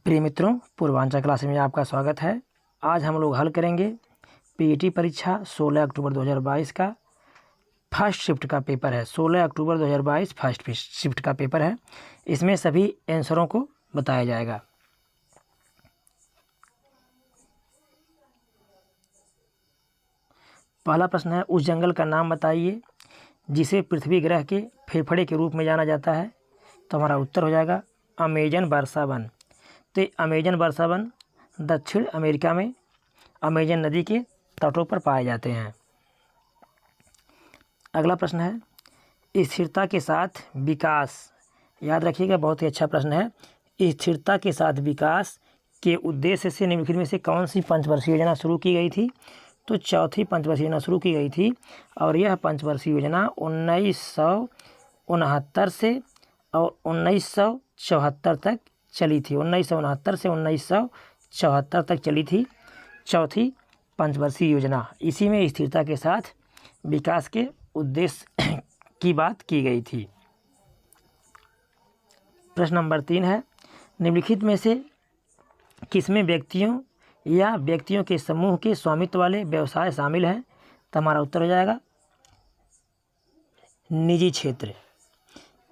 प्रिय मित्रों, पूर्वांचल क्लास में आपका स्वागत है। आज हम लोग हल करेंगे पीईटी परीक्षा 16 अक्टूबर 2022 का फर्स्ट शिफ्ट का पेपर है। 16 अक्टूबर 2022 फर्स्ट शिफ्ट का पेपर है। इसमें सभी आंसरों को बताया जाएगा। पहला प्रश्न है, उस जंगल का नाम बताइए जिसे पृथ्वी ग्रह के फेफड़े के रूप में जाना जाता है। तो हमारा उत्तर हो जाएगा अमेजन वर्षा वन। तो अमेजन वर्षा वन दक्षिण अमेरिका में अमेजन नदी के तटों पर पाए जाते हैं। अगला प्रश्न है, स्थिरता के साथ विकास। याद रखिएगा, बहुत ही अच्छा प्रश्न है। स्थिरता के साथ विकास के उद्देश्य से निम्नलिखित में से कौन सी पंचवर्षीय योजना शुरू की गई थी। तो चौथी पंचवर्षीय योजना शुरू की गई थी और यह पंचवर्षीय योजना 1969 से और 1974 तक चली थी। 1969 से 1974 तक चली थी चौथी पंचवर्षीय योजना। इसी में स्थिरता के साथ विकास के उद्देश्य की बात की गई थी। प्रश्न नंबर 3 है, निम्नलिखित में से किसमें व्यक्तियों या व्यक्तियों के समूह के स्वामित्व वाले व्यवसाय शामिल हैं। तो हमारा उत्तर हो जाएगा निजी क्षेत्र।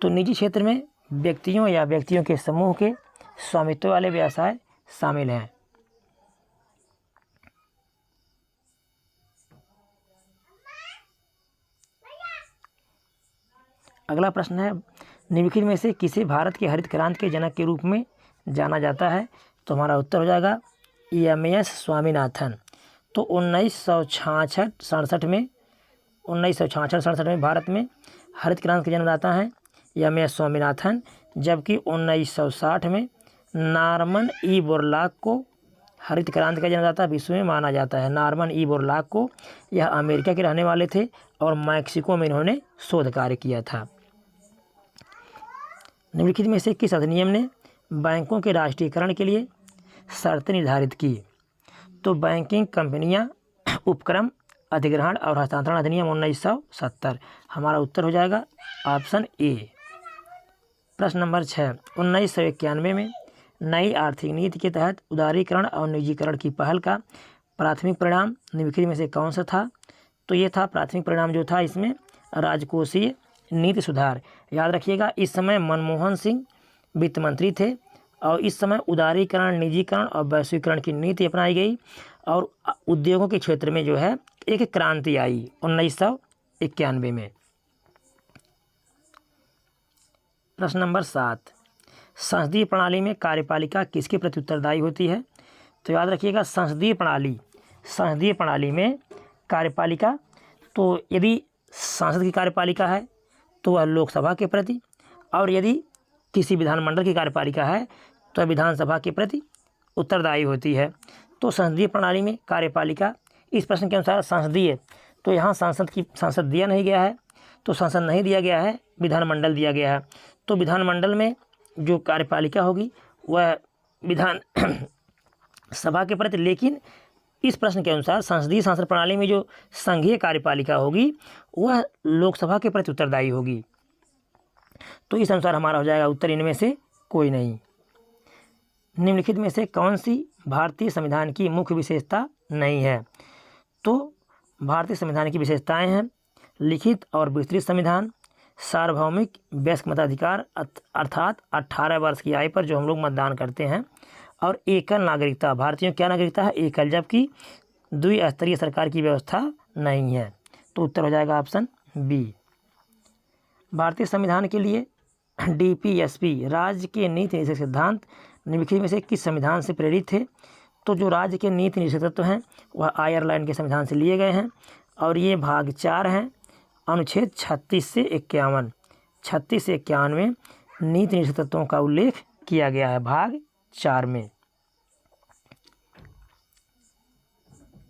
तो निजी क्षेत्र में व्यक्तियों या व्यक्तियों के समूह के स्वामित्व वाले व्यवसाय शामिल हैं। अगला प्रश्न है, निम्नलिखित में से किसे भारत के हरित क्रांति के जनक के रूप में जाना जाता है। तो हमारा उत्तर हो जाएगा एम.एस. स्वामीनाथन। तो 1966-67 में भारत में हरित क्रांति के जन्मदाता हैं एम.एस. स्वामीनाथन, जबकि 1960 में नॉर्मन ई बोरलॉग को हरित क्रांति का जन्मदाता विश्व में माना जाता है। नॉर्मन ई बोरलॉग को, यह अमेरिका के रहने वाले थे और मैक्सिको में इन्होंने शोध कार्य किया था। निम्नलिखित में से किस अधिनियम ने बैंकों के राष्ट्रीयकरण के लिए शर्तें निर्धारित की। तो बैंकिंग कंपनियां उपक्रम अधिग्रहण और हस्तांतरण अधिनियम 1970। हमारा उत्तर हो जाएगा ऑप्शन ए। प्रश्न नंबर 6, 1991 में नई आर्थिक नीति के तहत उदारीकरण और निजीकरण की पहल का प्राथमिक परिणाम निम्नलिखित में से कौन सा था। तो ये था प्राथमिक परिणाम जो था इसमें राजकोषीय नीति सुधार। याद रखिएगा, इस समय मनमोहन सिंह वित्त मंत्री थे और इस समय उदारीकरण, निजीकरण और वैश्वीकरण की नीति अपनाई गई और उद्योगों के क्षेत्र में जो है एक क्रांति आई 1991 में। प्रश्न नंबर 7, संसदीय प्रणाली में कार्यपालिका किसके प्रति उत्तरदायी होती है। तो याद रखिएगा, संसदीय प्रणाली में कार्यपालिका, तो यदि संसद की कार्यपालिका है तो वह लोकसभा के प्रति, और यदि किसी विधानमंडल की कार्यपालिका है तो विधानसभा के प्रति उत्तरदायी होती है। तो संसदीय प्रणाली में कार्यपालिका, इस प्रश्न के अनुसार संसदीय, तो यहाँ संसद दिया नहीं गया है, तो संसद नहीं दिया गया है, विधानमंडल दिया गया है। तो विधानमंडल में जो कार्यपालिका होगी वह विधान सभा के प्रति, लेकिन इस प्रश्न के अनुसार संसदीय शासन प्रणाली में जो संघीय कार्यपालिका होगी वह लोकसभा के प्रति उत्तरदायी होगी। तो इस अनुसार हमारा हो जाएगा उत्तर इनमें से कोई नहीं। निम्नलिखित में से कौन सी भारतीय संविधान की मुख्य विशेषता नहीं है। तो भारतीय संविधान की विशेषताएं हैं लिखित और विस्तृत संविधान, सार्वभौमिक वयस्क मताधिकार अर्थात 18 वर्ष की आयु पर जो हम लोग मतदान करते हैं, और एकल नागरिकता। भारतीयों की क्या नागरिकता है, एकल, जबकि द्विस्तरीय सरकार की व्यवस्था नहीं है। तो उत्तर हो जाएगा ऑप्शन बी। भारतीय संविधान के लिए डीपीएसपी राज्य के नीति निर्देशक सिद्धांत निम्नलिखित में से किस संविधान से प्रेरित थे। तो जो राज्य के नीति निर्देशक तत्व हैं वह आयरलैंड के संविधान से लिए गए हैं और ये भाग 4 हैं। अनुच्छेद 36 से 51 में नीति निर्देशक तत्वों का उल्लेख किया गया है भाग 4 में।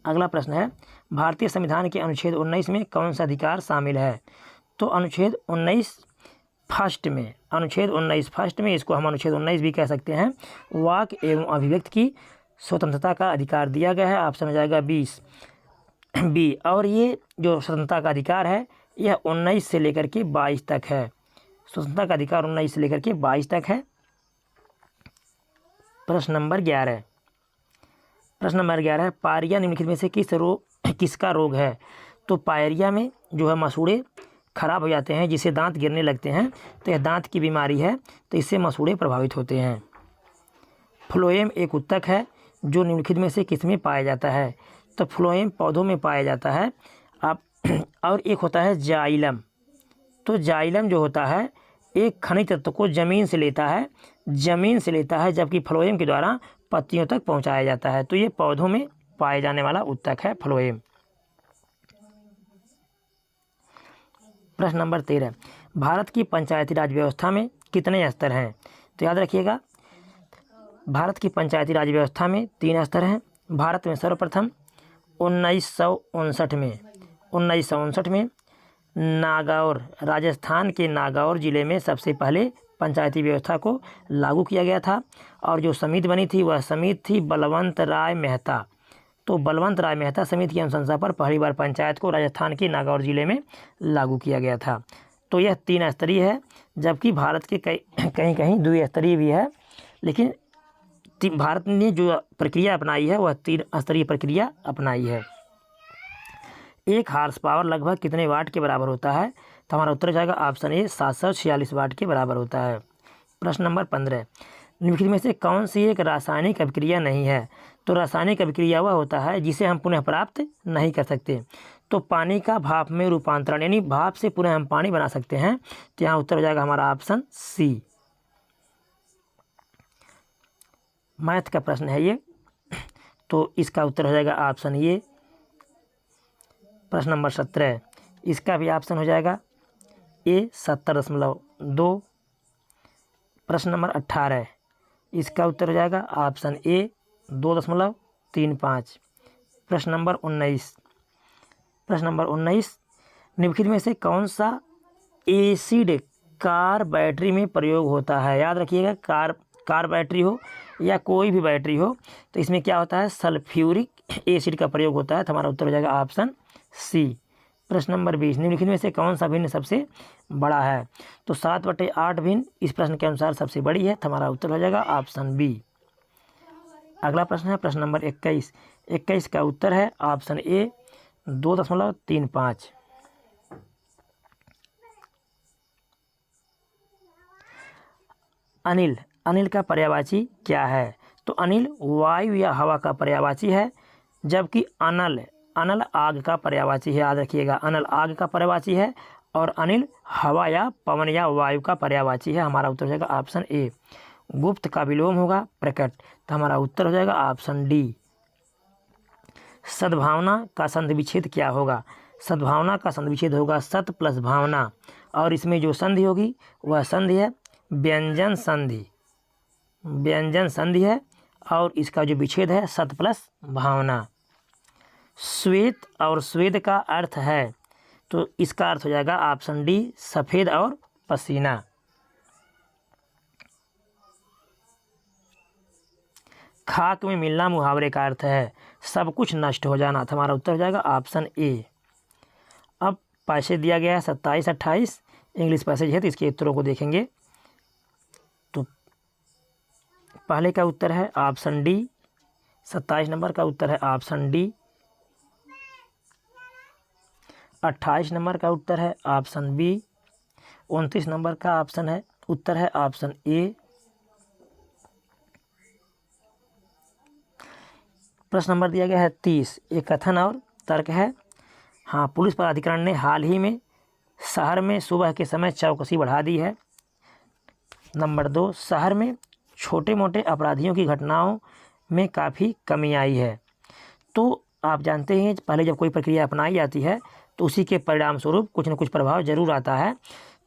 अगला प्रश्न है, भारतीय संविधान के अनुच्छेद 19 में कौन सा अधिकार शामिल है। तो अनुच्छेद 19 फर्स्ट में, इसको हम अनुच्छेद 19 भी कह सकते हैं, वाक एवं अभिव्यक्ति की स्वतंत्रता का अधिकार दिया गया है। ऑप्शन हो जाएगा बी। और ये जो स्वतंत्रता का अधिकार है यह 19 से लेकर के 22 तक है। स्वतंत्रता का अधिकार 19 से लेकर के 22 तक है। प्रश्न नंबर 11। प्रश्न नंबर 11 है, पायरिया निम्नलिखित में से किसका रोग है? तो पायरिया में जो है मसूड़े खराब हो जाते हैं, जिससे दांत गिरने लगते हैं, तो यह दांत की बीमारी है, तो इससे मसूड़े प्रभावित होते हैं। फ्लोएम एक उत्तक है जो निम्नलिखित में से किस में पाया जाता है? तो फ्लोएम पौधों में पाया जाता है। अब और एक होता है जाइलम। तो जाइलम जो होता है एक खनिज तत्व को ज़मीन से लेता है, जबकि फ्लोएम के द्वारा पत्तियों तक पहुंचाया जाता है। तो ये पौधों में पाए जाने वाला उत्तक है फ्लोएम। प्रश्न नंबर 13, भारत की पंचायती राज व्यवस्था में कितने स्तर हैं? तो याद रखिएगा, भारत की पंचायती राज व्यवस्था में 3 स्तर हैं। भारत में सर्वप्रथम 1959 में नागौर, राजस्थान के नागौर ज़िले में सबसे पहले पंचायती व्यवस्था को लागू किया गया था, और जो समिति बनी थी वह समिति थी बलवंत राय मेहता। तो बलवंत राय मेहता समिति की अनुशंसा पर पहली बार पंचायत को राजस्थान के नागौर ज़िले में लागू किया गया था। तो यह 3 स्तरीय है, जबकि भारत के कहीं कहीं 2 स्तरीय भी है, लेकिन भारत ने जो प्रक्रिया अपनाई है वह 3 स्तरीय प्रक्रिया अपनाई है। 1 हार्स पावर लगभग कितने वाट के बराबर होता है? तो हमारा उत्तर जाएगा ऑप्शन ए 746 वाट के बराबर होता है। प्रश्न नंबर 15, निम्नलिखित में से कौन सी एक रासायनिक अभिक्रिया नहीं है? तो रासायनिक अभिक्रिया वह होता है जिसे हम पुनः प्राप्त नहीं कर सकते। तो पानी का भाप में रूपांतरण, यानी भाप से पुनः हम पानी बना सकते हैं, तो यहाँ उत्तर हो जाएगा हमारा ऑप्शन सी। मैथ का प्रश्न है ये, तो इसका उत्तर हो जाएगा ऑप्शन ए। प्रश्न नंबर 17, इसका भी ऑप्शन हो जाएगा ए 70.2। प्रश्न नंबर 18, इसका उत्तर हो जाएगा ऑप्शन ए 2.35। प्रश्न नंबर 19, निम्नलिखित में से कौन सा एसिड कार बैटरी में प्रयोग होता है? याद रखिएगा, कार बैटरी हो या कोई भी बैटरी हो, तो इसमें क्या होता है? सल्फ्यूरिक एसिड का प्रयोग होता है। तो हमारा उत्तर हो जाएगा ऑप्शन सी। प्रश्न नंबर 20, निम्नलिखित में से कौन सा भिन्न सबसे बड़ा है? तो 7/8 भिन्न इस प्रश्न के अनुसार सबसे बड़ी है। तो हमारा उत्तर हो जाएगा ऑप्शन बी। अगला प्रश्न है प्रश्न नंबर 21 का उत्तर है ऑप्शन ए 2.35। अनिल का पर्यायवाची क्या है? तो अनिल वायु या हवा का पर्यायवाची है, जबकि अनल आग का पर्यायवाची है। याद रखिएगा, अनल आग का पर्यायवाची है और अनिल हवा या पवन या वायु का पर्यायवाची है। हमारा उत्तर हो जाएगा ऑप्शन ए। गुप्त का विलोम होगा प्रकट, तो हमारा उत्तर हो जाएगा ऑप्शन डी। सद्भावना का संधि विच्छेद क्या होगा? सद्भावना का संधि विच्छेद होगा सत प्लस भावना, और इसमें जो संधि होगी वह संधि है व्यंजन संधि है, और इसका जो विच्छेद है सत प्लस भावना। श्वेत और स्वेद का अर्थ है, तो इसका अर्थ हो जाएगा ऑप्शन डी सफ़ेद और पसीना। खाक में मिलना मुहावरे का अर्थ है सब कुछ नष्ट हो जाना। तो हमारा उत्तर हो जाएगा ऑप्शन ए। अब पैसेज दिया गया है 27-28 इंग्लिश पैसेज है, तो इसके उत्तरों को देखेंगे। तो पहले का उत्तर है ऑप्शन डी, 27 नंबर का उत्तर है ऑप्शन डी, 28 नंबर का उत्तर है ऑप्शन बी, 29 नंबर का ऑप्शन है उत्तर है ऑप्शन ए। प्रश्न नंबर दिया गया है 30, एक कथन और तर्क है। हाँ, पुलिस प्राधिकरण ने हाल ही में शहर में सुबह के समय चौकसी बढ़ा दी है। नंबर 2, शहर में छोटे मोटे अपराधियों की घटनाओं में काफ़ी कमी आई है। तो आप जानते हैं पहले जब कोई प्रक्रिया अपनाई जाती है तो उसी के परिणाम स्वरूप कुछ न कुछ प्रभाव जरूर आता है।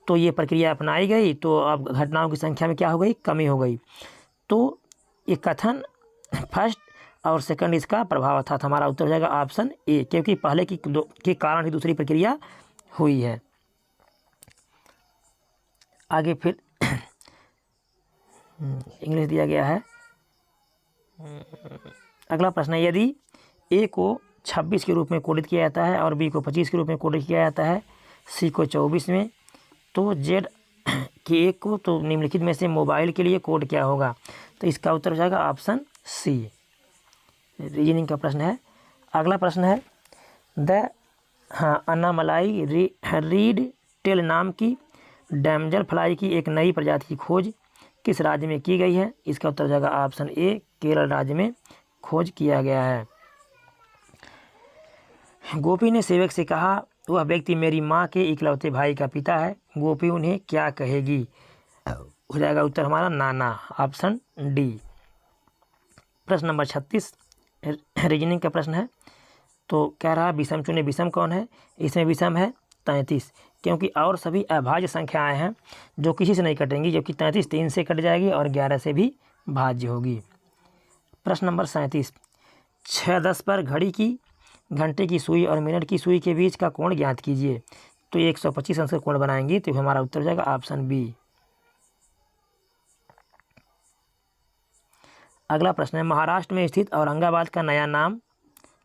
तो ये प्रक्रिया अपनाई गई तो अब घटनाओं की संख्या में क्या हो गई? कमी हो गई। तो ये कथन फर्स्ट और सेकंड इसका प्रभाव था। हमारा उत्तर हो जाएगा ऑप्शन ए, क्योंकि पहले के कारण ही दूसरी प्रक्रिया हुई है। आगे फिर इंग्लिश दिया गया है। अगला प्रश्न है, यदि ए को 26 के रूप में कोडित किया जाता है और बी को 25 के रूप में कोडित किया जाता है, सी को 24 में, तो जेड के एक को तो निम्नलिखित में से मोबाइल के लिए कोड क्या होगा? तो इसका उत्तर हो जाएगा ऑप्शन सी। रीजनिंग का प्रश्न है। अगला प्रश्न है अन्नामलाई रीड टेल नाम की डैमजल फ्लाई की एक नई प्रजाति की खोज किस राज्य में की गई है? इसका उत्तर हो जाएगा ऑप्शन ए, केरल राज्य में खोज किया गया है। गोपी ने सेवक से कहा, वह व्यक्ति मेरी माँ के इकलौते भाई का पिता है, गोपी उन्हें क्या कहेगी? हो जाएगा उत्तर हमारा नाना, ऑप्शन डी। प्रश्न नंबर 36 रीजनिंग का प्रश्न है। तो कह रहा विषम चुने, विषम कौन है? इसमें विषम है 33, क्योंकि और सभी अभाज्य संख्याएं हैं जो किसी से नहीं कटेंगी, जबकि 33 3 से कट जाएगी और 11 से भी भाज्य होगी। प्रश्न नंबर 37 6:10 पर घड़ी की घंटे की सुई और मिनट की सुई के बीच का कोण ज्ञात कीजिए। तो 125 अंश का कोण बनाएंगे, तो हमारा उत्तर हो जाएगा ऑप्शन बी। अगला प्रश्न है महाराष्ट्र में स्थित औरंगाबाद का नया नाम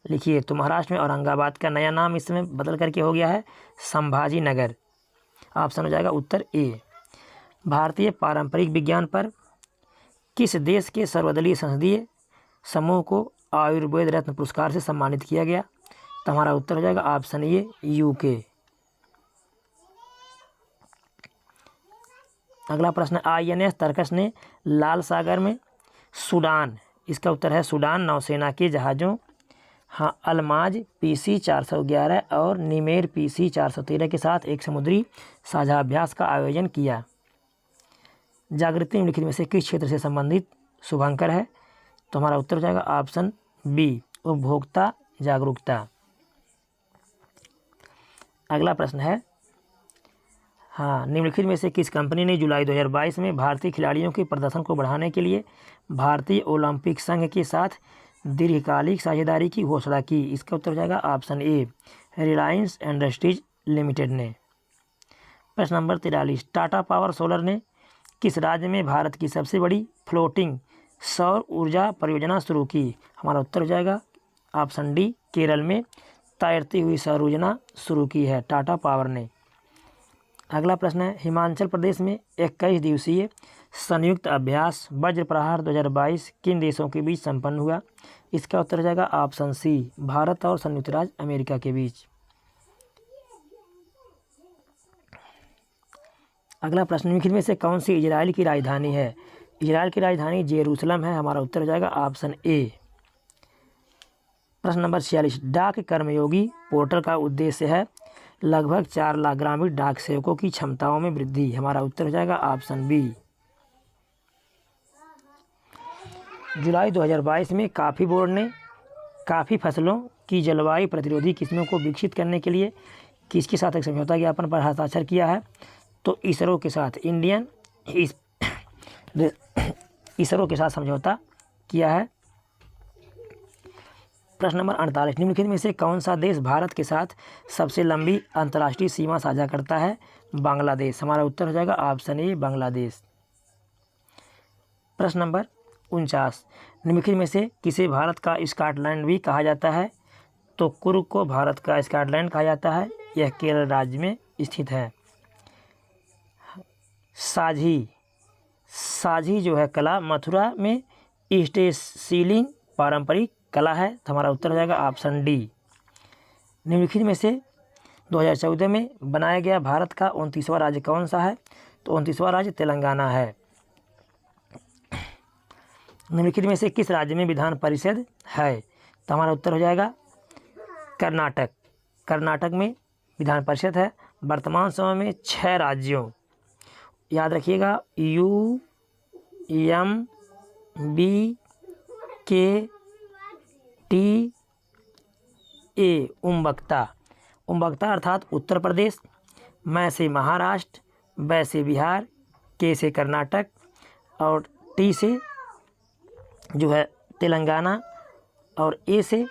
लिखिए। तो महाराष्ट्र में औरंगाबाद का नया नाम इस समय बदल करके हो गया है संभाजी नगर। ऑप्शन हो जाएगा उत्तर ए। भारतीय पारंपरिक विज्ञान पर किस देश के सर्वदलीय संसदीय समूह को आयुर्वेद रत्न पुरस्कार से सम्मानित किया गया? तो हमारा उत्तर हो जाएगा ऑप्शन ए, यूके। अगला प्रश्न INS तरकश ने लाल सागर में सूडान, इसका उत्तर है सूडान नौसेना के जहाज़ों अल्माज PC 411 और निमेर PC 413 के साथ एक समुद्री साझा अभ्यास का आयोजन किया। जागृति निम्नलिखित में से किस क्षेत्र से संबंधित शुभंकर है? तो हमारा उत्तर हो जाएगा ऑप्शन बी, उपभोक्ता जागरूकता। अगला प्रश्न है निम्नलिखित में से किस कंपनी ने जुलाई 2022 में भारतीय खिलाड़ियों के प्रदर्शन को बढ़ाने के लिए भारतीय ओलंपिक संघ के साथ दीर्घकालिक साझेदारी की घोषणा की? इसका उत्तर हो जाएगा option A, Reliance industries limited ने। प्रश्न नंबर 43 टाटा पावर सोलर ने किस राज्य में भारत की सबसे बड़ी फ्लोटिंग सौर ऊर्जा परियोजना शुरू की? हमारा उत्तर हो जाएगा ऑप्शन डी, केरल में तैरती हुई सौर योजना शुरू की है टाटा पावर ने। अगला प्रश्न है हिमाचल प्रदेश में 21 दिवसीय संयुक्त अभ्यास वज्र प्रहार 2022 किन देशों के बीच संपन्न हुआ? इसका उत्तर हो जाएगा ऑप्शन सी, भारत और संयुक्त राज्य अमेरिका के बीच। अगला प्रश्न निम्नलिखित में से कौन सी इजराइल की राजधानी है? इजराइल की राजधानी जेरूसलम है। हमारा उत्तर हो जाएगा ऑप्शन ए। प्रश्न नंबर 46 डाक कर्मयोगी पोर्टल का उद्देश्य है लगभग 4 लाख ग्रामीण डाक सेवकों की क्षमताओं में वृद्धि। हमारा उत्तर हो जाएगा ऑप्शन बी। जुलाई 2022 में कॉफ़ी बोर्ड ने कॉफ़ी फसलों की जलवायु प्रतिरोधी किस्मों को विकसित करने के लिए किसके साथ एक समझौता ज्ञापन पर हस्ताक्षर किया है? तो इसरो के साथ, इसरो के साथ समझौता किया है। प्रश्न नंबर 48 निम्नलिखित में से कौन सा देश भारत के साथ सबसे लंबी अंतर्राष्ट्रीय सीमा साझा करता है? बांग्लादेश। हमारा उत्तर हो जाएगा ऑप्शन ए, बांग्लादेश। प्रश्न नंबर 49 निम्नलिखित में से किसे भारत का स्कॉटलैंड भी कहा जाता है? तो कुर्ग को भारत का स्कॉटलैंड कहा जाता है, यह केरल राज्य में स्थित है। साझी जो है कला मथुरा में स्टेसिलिंग पारंपरिक कला है। तो हमारा उत्तर हो जाएगा ऑप्शन डी। निम्नलिखित में से 2014 में बनाया गया भारत का 29वां राज्य कौन सा है? तो 29वां राज्य तेलंगाना है। निम्नलिखित में से किस राज्य में विधान परिषद है? तो हमारा उत्तर हो जाएगा कर्नाटक। कर्नाटक में विधान परिषद है। वर्तमान समय में 6 राज्यों, याद रखिएगा, U M B K T A उम्बक्ता अर्थात उत्तर प्रदेश, मैं से महाराष्ट्र, ब से बिहार, के से कर्नाटक और टी से जो है तेलंगाना और ए से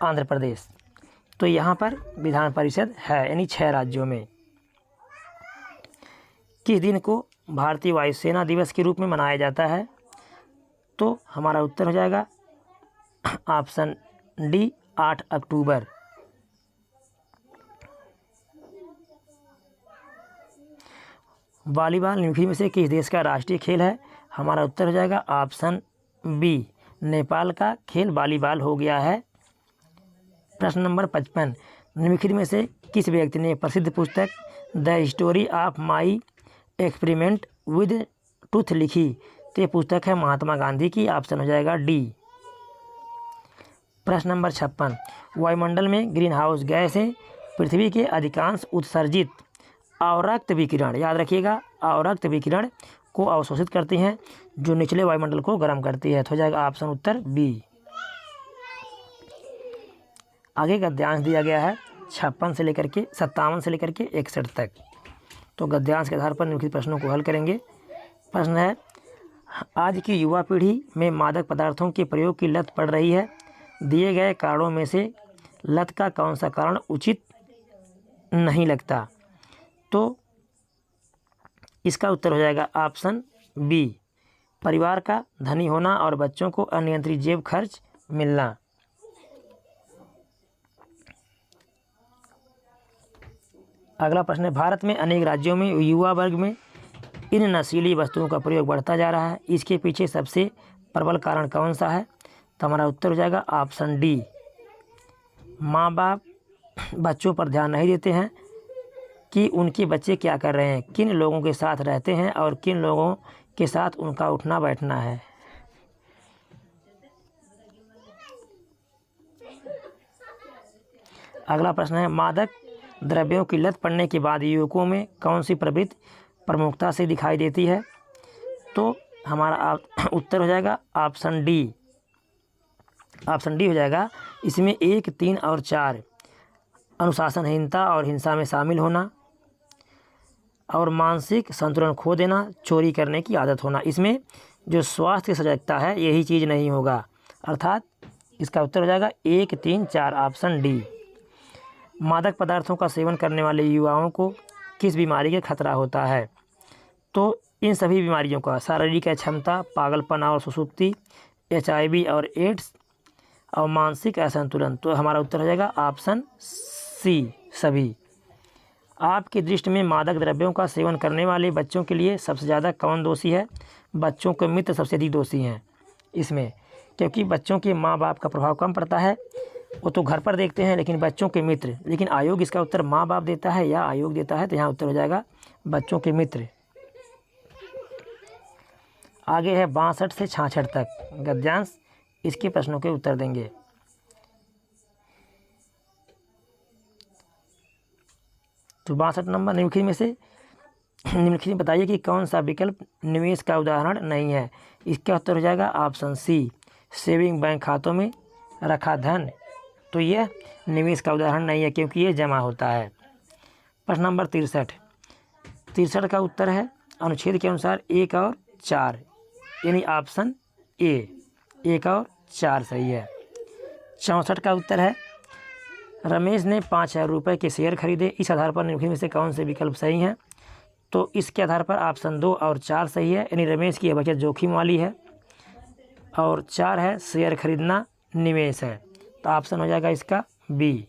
आंध्र प्रदेश। तो यहाँ पर विधान परिषद है, यानी 6 राज्यों में। किस दिन को भारतीय वायुसेना दिवस के रूप में मनाया जाता है? तो हमारा उत्तर हो जाएगा ऑप्शन डी, 8 अक्टूबर। वॉलीबॉल निम्नलिखित में से किस देश का राष्ट्रीय खेल है? हमारा उत्तर हो जाएगा ऑप्शन बी, नेपाल का खेल वॉलीबॉल हो गया है। प्रश्न नंबर 55, निम्नलिखित में से किस व्यक्ति ने प्रसिद्ध पुस्तक the story of my experiment with truth लिखी? तो ये पुस्तक है महात्मा गांधी की। ऑप्शन हो जाएगा डी। प्रश्न नंबर 56, वायुमंडल में ग्रीन हाउस गैसें पृथ्वी के अधिकांश उत्सर्जित अवरक्त विकिरण, याद रखिएगा, अवरक्त विकिरण को अवशोषित करती हैं, जो निचले वायुमंडल को गर्म करती है। तो हो जाएगा ऑप्शन उत्तर बी। आगे गद्यांश दिया गया है 56 से लेकर के 57 से लेकर के 61 तक। तो गद्यांश के आधार पर निम्नलिखित प्रश्नों को हल करेंगे। प्रश्न है, आज की युवा पीढ़ी में मादक पदार्थों के प्रयोग की लत पड़ रही है। दिए गए कारणों में से लत का कौन सा कारण उचित नहीं लगता? तो इसका उत्तर हो जाएगा ऑप्शन बी, परिवार का धनी होना और बच्चों को अनियंत्रित जेब खर्च मिलना। अगला प्रश्न है, भारत में अनेक राज्यों में युवा वर्ग में इन नशीली वस्तुओं का प्रयोग बढ़ता जा रहा है। इसके पीछे सबसे प्रबल कारण कौन सा है? तो हमारा उत्तर हो जाएगा ऑप्शन डी, माँ बाप बच्चों पर ध्यान नहीं देते हैं कि उनके बच्चे क्या कर रहे हैं, किन लोगों के साथ रहते हैं और किन लोगों के साथ उनका उठना बैठना है। अगला प्रश्न है, मादक द्रव्यों की लत पड़ने के बाद युवकों में कौन सी प्रवृत्ति प्रमुखता से दिखाई देती है? तो हमारा उत्तर हो जाएगा ऑप्शन डी। ऑप्शन डी हो जाएगा। इसमें 1, 3 और 4 अनुशासनहीनता और हिंसा में शामिल होना और मानसिक संतुलन खो देना, चोरी करने की आदत होना। इसमें जो स्वास्थ्य सजगता है यही चीज़ नहीं होगा, अर्थात इसका उत्तर हो जाएगा 1, 3, 4 ऑप्शन डी। मादक पदार्थों का सेवन करने वाले युवाओं को किस बीमारी का खतरा होता है? तो इन सभी बीमारियों का शारीरिक अक्षमता, पागलपन और सुसुप्ति, HIV और एड्स और मानसिक असंतुलन। तो हमारा उत्तर हो जाएगा ऑप्शन सी, सभी। आपकी दृष्टि में मादक द्रव्यों का सेवन करने वाले बच्चों के लिए सबसे ज़्यादा कौन दोषी है? बच्चों के मित्र सबसे अधिक दोषी हैं इसमें, क्योंकि बच्चों के माँ बाप का प्रभाव कम पड़ता है, वो तो घर पर देखते हैं, लेकिन बच्चों के मित्र, लेकिन आयोग इसका उत्तर माँ बाप देता है या आयोग देता है, तो यहाँ उत्तर हो जाएगा बच्चों के मित्र। आगे है 62 से 66 तक गद्यांश, इसके प्रश्नों के उत्तर देंगे। तो 62 नंबर, निम्नलिखित में बताइए कि कौन सा विकल्प निवेश का उदाहरण नहीं है? इसका उत्तर हो जाएगा ऑप्शन सी, सेविंग बैंक खातों में रखा धन। तो यह निवेश का उदाहरण नहीं है, क्योंकि ये जमा होता है। प्रश्न नंबर 63 का उत्तर है अनुच्छेद के अनुसार 1 और 4, यानी ऑप्शन ए, 1 और 4 सही है। 64 का उत्तर है रमेश ने 5,000 रुपये के शेयर खरीदे। इस आधार पर निम्नलिखित में से कौन से विकल्प सही हैं? तो इसके आधार पर ऑप्शन 2 और 4 सही है, यानी रमेश की यह बचत जोखिम वाली है और 4 है शेयर खरीदना निवेश है। तो ऑप्शन हो जाएगा इसका बी।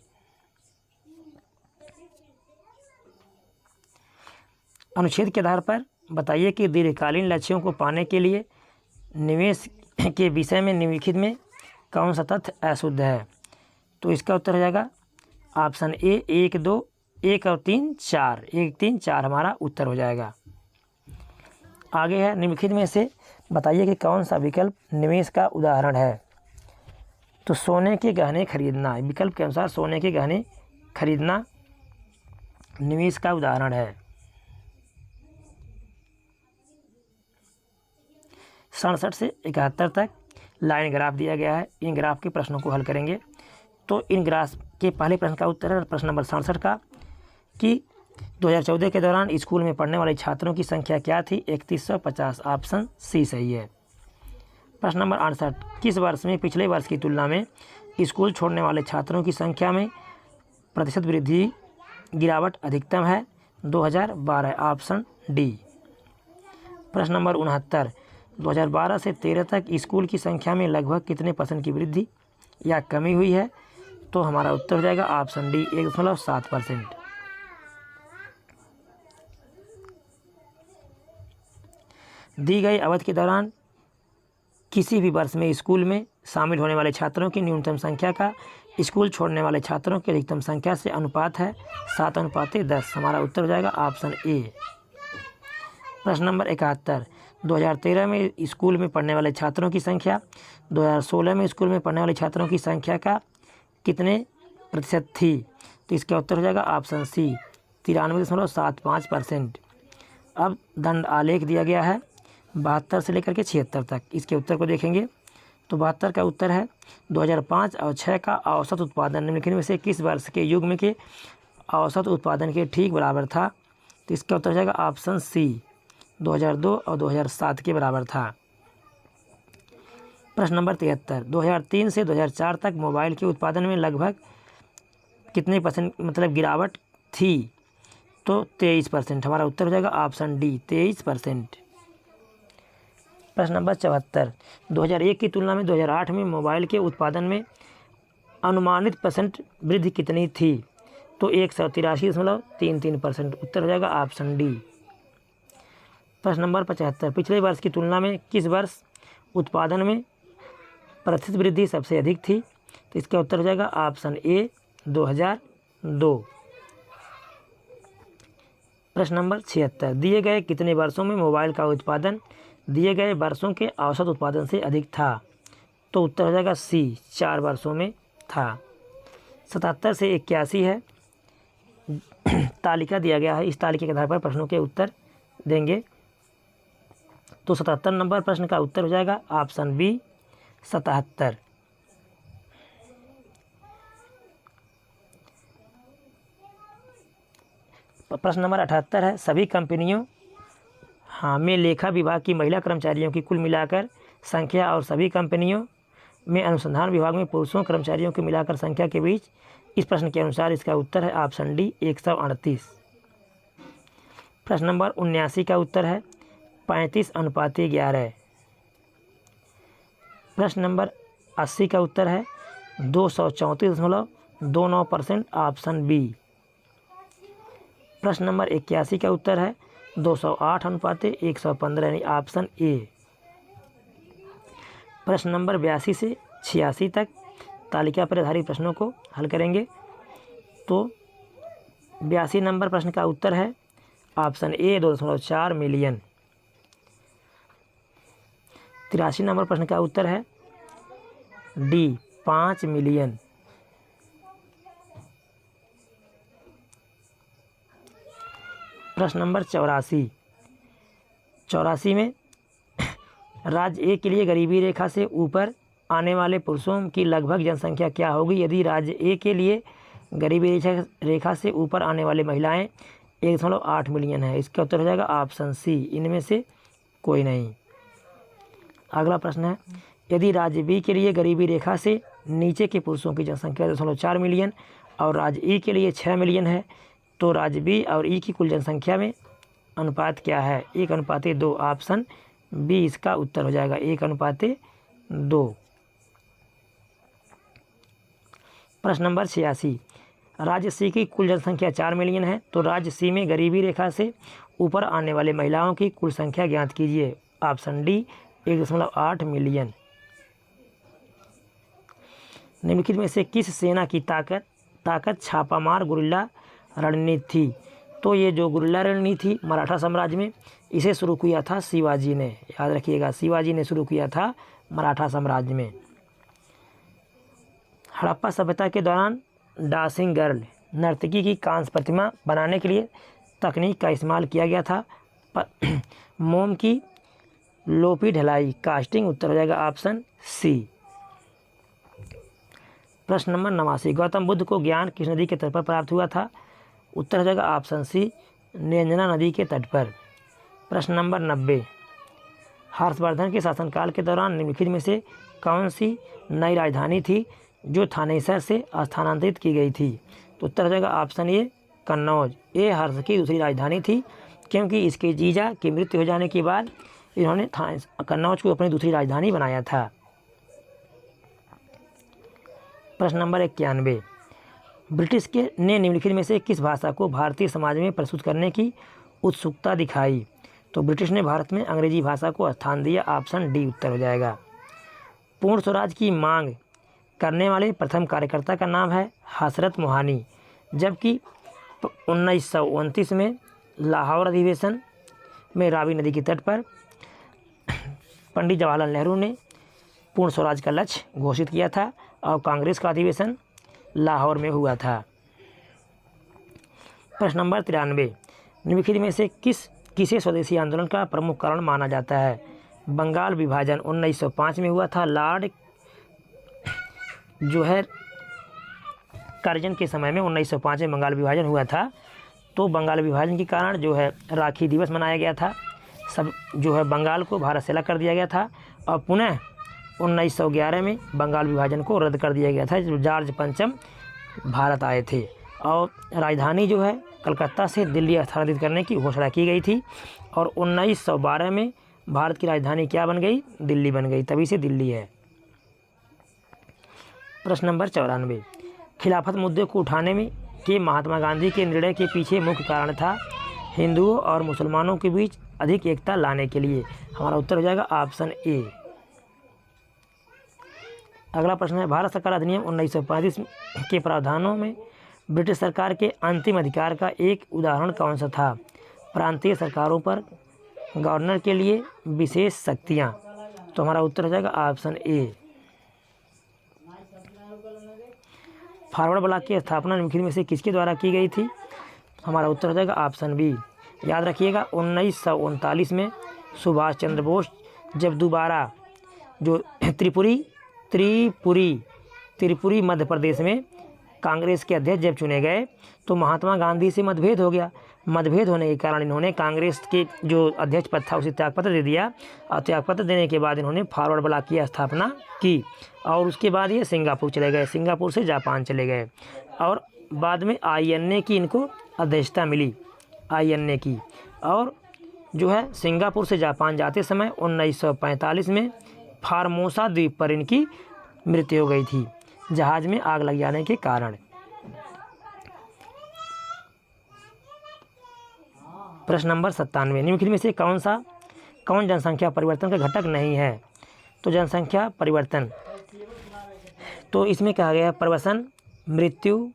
अनुच्छेद के आधार पर बताइए कि दीर्घकालीन लक्ष्यों को पाने के लिए निवेश के विषय में निम्नलिखित में कौन सा तथ्य अशुद्ध है? तो इसका उत्तर हो जाएगा ऑप्शन ए, 1, 2, 1 और 3, 4, 1, 3, 4 हमारा उत्तर हो जाएगा। आगे है निम्नलिखित में से बताइए कि कौन सा विकल्प निवेश का उदाहरण है? तो सोने के गहने खरीदना, विकल्प के अनुसार सोने के गहने खरीदना निवेश का उदाहरण है। 67 से 71 तक लाइन ग्राफ दिया गया है, इन ग्राफ के प्रश्नों को हल करेंगे। तो इन ग्राफ के पहले प्रश्न का उत्तर है प्रश्न नंबर 67 का कि 2014 के दौरान स्कूल में पढ़ने वाले छात्रों की संख्या क्या थी? 3150, ऑप्शन सी सही है। प्रश्न नंबर 68, किस वर्ष में पिछले वर्ष की तुलना में स्कूल छोड़ने वाले छात्रों की संख्या में प्रतिशत वृद्धि गिरावट अधिकतम है? 2012, ऑप्शन डी। प्रश्न नंबर 69, 2012 से 13 तक स्कूल की संख्या में लगभग कितने % की वृद्धि या कमी हुई है? तो हमारा उत्तर हो जाएगा ऑप्शन डी, 1.7%। दी गई अवधि के दौरान किसी भी वर्ष में स्कूल में शामिल होने वाले छात्रों की न्यूनतम संख्या का स्कूल छोड़ने वाले छात्रों की अधिकतम संख्या से अनुपात है 7:10। हमारा उत्तर हो जाएगा ऑप्शन ए। प्रश्न नंबर 71, 2013 में स्कूल में पढ़ने वाले छात्रों की संख्या 2016 में स्कूल में पढ़ने वाले छात्रों की संख्या का कितने प्रतिशत थी? तो इसका उत्तर हो जाएगा ऑप्शन सी 93.75%। अब दंड आलेख दिया गया है 72 से लेकर के 76 तक। इसके उत्तर को देखेंगे तो 72 का उत्तर है 2005 और 6 का औसत उत्पादन निम्नलिखित में से किस वर्ष के युग्म के औसत उत्पादन के ठीक बराबर था? तो इसका उत्तर हो जाएगा ऑप्शन सी 2002 और 2007 के बराबर था। प्रश्न नंबर 73, 2003 से 2004 तक मोबाइल के उत्पादन में लगभग कितने परसेंट मतलब गिरावट थी? तो 23%। हमारा उत्तर हो जाएगा ऑप्शन डी 23%। प्रश्न नंबर 74, 2001 की तुलना में 2008 में मोबाइल के उत्पादन में अनुमानित % वृद्धि कितनी थी? तो 183.33%। उत्तर हो जाएगा ऑप्शन डी। प्रश्न नंबर 75, पिछले वर्ष की तुलना में किस वर्ष उत्पादन में प्रतिशत वृद्धि सबसे अधिक थी? तो इसका उत्तर हो जाएगा ऑप्शन ए 2002। प्रश्न नंबर 76, दिए गए कितने वर्षों में मोबाइल का उत्पादन दिए गए वर्षों के औसत उत्पादन से अधिक था? तो उत्तर हो जाएगा सी 4 वर्षों में था। 77 से 81 है तालिका दिया गया है, इस तालिका के आधार पर प्रश्नों के उत्तर देंगे। तो 77 नंबर प्रश्न का उत्तर हो जाएगा ऑप्शन बी 77। प्रश्न नंबर 78 है, सभी कंपनियों में लेखा विभाग की महिला कर्मचारियों की कुल मिलाकर संख्या और सभी कंपनियों में अनुसंधान विभाग में पुरुषों कर्मचारियों की मिलाकर संख्या के बीच इस प्रश्न के अनुसार इसका उत्तर है ऑप्शन डी 138। प्रश्न नंबर 79 का उत्तर है 35:11। प्रश्न नंबर 80 का उत्तर है 234.29% ऑप्शन बी। प्रश्न नंबर 81 का उत्तर है 208:115 यानी ऑप्शन ए। प्रश्न नंबर 82 से 86 तक तालिका पर आधारित प्रश्नों को हल करेंगे। तो 82 नंबर प्रश्न का उत्तर है ऑप्शन ए 2.4 मिलियन। 83 नंबर प्रश्न का उत्तर है डी 5 मिलियन। प्रश्न नंबर 84 में राज्य ए के लिए गरीबी रेखा से ऊपर आने वाले पुरुषों की लगभग जनसंख्या क्या होगी यदि राज्य ए के लिए गरीबी रेखा से ऊपर आने वाले महिलाएं 1.8 मिलियन है? इसका उत्तर हो जाएगा ऑप्शन सी इनमें से कोई नहीं। अगला प्रश्न है, यदि राज्य बी के लिए गरीबी रेखा से नीचे के पुरुषों की जनसंख्या 2.4 मिलियन और राज्य ई के लिए 6 मिलियन है तो राज्य बी और ई की कुल जनसंख्या में अनुपात क्या है? 1:2। ऑप्शन बी इसका उत्तर हो जाएगा 1:2। प्रश्न नंबर 86, राज्य सी की कुल जनसंख्या 4 मिलियन है तो राज्य सी में गरीबी रेखा से ऊपर आने वाले महिलाओं की कुल संख्या ज्ञात कीजिए। Option D 1.8 million. निम्नलिखित में से किस सेना की ताकत छापामार गुरिल्ला रणनीति थी? तो ये जो गुरिल्ला रणनीति थी मराठा साम्राज्य में इसे शुरू किया था शिवाजी ने। याद रखिएगा शिवाजी ने शुरू किया था मराठा साम्राज्य में। हड़प्पा सभ्यता के दौरान डांसिंग गर्ल नर्तकी की कांस्य प्रतिमा बनाने के लिए तकनीक का इस्तेमाल किया गया था मोम की लोपी ढलाई कास्टिंग। उत्तर हो जाएगा ऑप्शन सी। प्रश्न नंबर 89, गौतम बुद्ध को ज्ञान किस नदी के तट पर प्राप्त हुआ था? उत्तर हो जाएगा ऑप्शन सी निरंजना नदी के तट पर। प्रश्न नंबर 90, हर्षवर्धन के शासनकाल के दौरान निम्नलिखित में से कौन सी नई राजधानी थी जो थानेसर से स्थानांतरित की गई थी? तो उत्तर हो जाएगा ऑप्शन ए कन्नौज। ये हर्ष की दूसरी राजधानी थी क्योंकि इसके जीजा की मृत्यु हो जाने के बाद इन्होंने कन्नौज को अपनी दूसरी राजधानी बनाया था। प्रश्न नंबर 91, ब्रिटिश के ने निम्नलिखित में से किस भाषा को भारतीय समाज में प्रस्तुत करने की उत्सुकता दिखाई? तो ब्रिटिश ने भारत में अंग्रेजी भाषा को स्थान दिया, ऑप्शन डी उत्तर हो जाएगा। पूर्ण स्वराज की मांग करने वाले प्रथम कार्यकर्ता का नाम है हसरत मोहानी, जबकि 1929 में लाहौर अधिवेशन में रावी नदी के तट पर पंडित जवाहरलाल नेहरू ने पूर्ण स्वराज का लक्ष्य घोषित किया था और कांग्रेस का अधिवेशन लाहौर में हुआ था। प्रश्न नंबर 93, निम्नलिखित में से किसे स्वदेशी आंदोलन का प्रमुख कारण माना जाता है? बंगाल विभाजन 1905 में हुआ था। लॉर्ड जो है कर्जन के समय में 1905 में बंगाल विभाजन हुआ था, तो बंगाल विभाजन के कारण जो है राखी दिवस मनाया गया था, सब जो है बंगाल को भारत से अलग कर दिया गया था और पुनः 1911 में बंगाल विभाजन को रद्द कर दिया गया था, जो जॉर्ज पंचम भारत आए थे और राजधानी जो है कलकत्ता से दिल्ली स्थानांतरित करने की घोषणा की गई थी और 1912 में भारत की राजधानी क्या बन गई? दिल्ली बन गई, तभी से दिल्ली है। प्रश्न नंबर 94, खिलाफत मुद्दे को उठाने में के महात्मा गांधी के निर्णय के पीछे मुख्य कारण था हिंदुओं और मुसलमानों के बीच अधिक एकता लाने के लिए। हमारा उत्तर हो जाएगा ऑप्शन ए। अगला प्रश्न है, भारत सरकार अधिनियम 1935 के प्रावधानों में ब्रिटिश सरकार के अंतिम अधिकार का एक उदाहरण कौन सा था? प्रांतीय सरकारों पर गवर्नर के लिए विशेष शक्तियाँ। तो हमारा उत्तर हो जाएगा ऑप्शन ए। फॉरवर्ड ब्लॉक की स्थापना निम्नलिखित में से किसके द्वारा की गई थी? हमारा उत्तर हो जाएगा ऑप्शन बी। याद रखिएगा 1939 में सुभाष चंद्र बोस जब दोबारा जो त्रिपुरी मध्य प्रदेश में कांग्रेस के अध्यक्ष जब चुने गए तो महात्मा गांधी से मतभेद हो गया। मतभेद होने के कारण इन्होंने कांग्रेस के जो अध्यक्ष पद था उसे त्यागपत्र दे दिया और त्यागपत्र देने के बाद इन्होंने फॉरवर्ड ब्लॉक की स्थापना की और उसके बाद ये सिंगापुर चले गए, सिंगापुर से जापान चले गए और बाद में INA की इनको अध्यक्षता मिली, INA की। और जो है सिंगापुर से जापान जाते समय 1945 में फार्मोसा द्वीप पर इनकी मृत्यु हो गई थी जहाज़ में आग लग जाने के कारण। प्रश्न नंबर 97, निम्नलिखित में से कौन जनसंख्या परिवर्तन का घटक नहीं है? तो जनसंख्या परिवर्तन, तो इसमें कहा गया है प्रवसन, मृत्यु,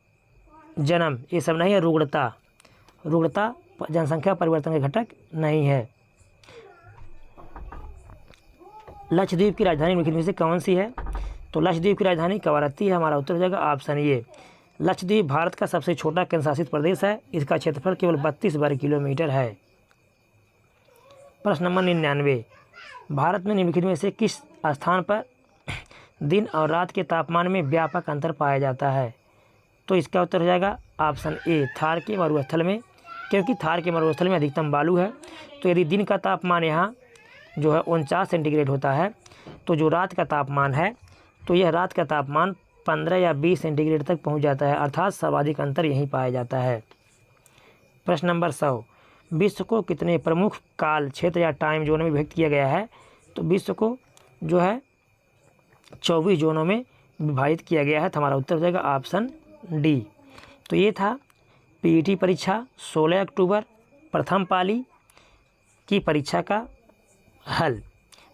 जन्म, ये सब नहीं है। रुग्णता जनसंख्या परिवर्तन का घटक नहीं है। लक्षद्वीप की राजधानी निम्नलिखित में से कौन सी है? तो लक्षद्वीप की राजधानी कवरत्ती है। हमारा उत्तर हो जाएगा ऑप्शन ए। लक्षद्वीप भारत का सबसे छोटा केंद्रशासित प्रदेश है, इसका क्षेत्रफल केवल 32 वर्ग किलोमीटर है। प्रश्न नंबर 99, भारत में निम्नलिखित में से किस स्थान पर दिन और रात के तापमान में व्यापक अंतर पाया जाता है? तो इसका उत्तर हो जाएगा ऑप्शन ए, थार के मरुस्थल में, क्योंकि थार के मरुस्थल में अधिकतम बालू है। तो यदि दिन का तापमान यहाँ जो है 49 सेंटीग्रेड होता है, तो जो रात का तापमान है तो यह रात का तापमान 15 या 20 सेंटीग्रेड तक पहुंच जाता है, अर्थात सर्वाधिक अंतर यहीं पाया जाता है। प्रश्न नंबर 100, विश्व को कितने प्रमुख काल क्षेत्र या टाइम जोन में विभक्त किया गया है? तो विश्व को जो है 24 जोनों में विभाजित किया गया है। तो हमारा उत्तर हो जाएगा ऑप्शन डी। तो ये था PET परीक्षा 16 अक्टूबर प्रथम पाली की परीक्षा का हल।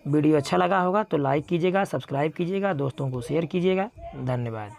वीडियो अच्छा लगा होगा तो लाइक कीजिएगा, सब्सक्राइब कीजिएगा, दोस्तों को शेयर कीजिएगा। धन्यवाद।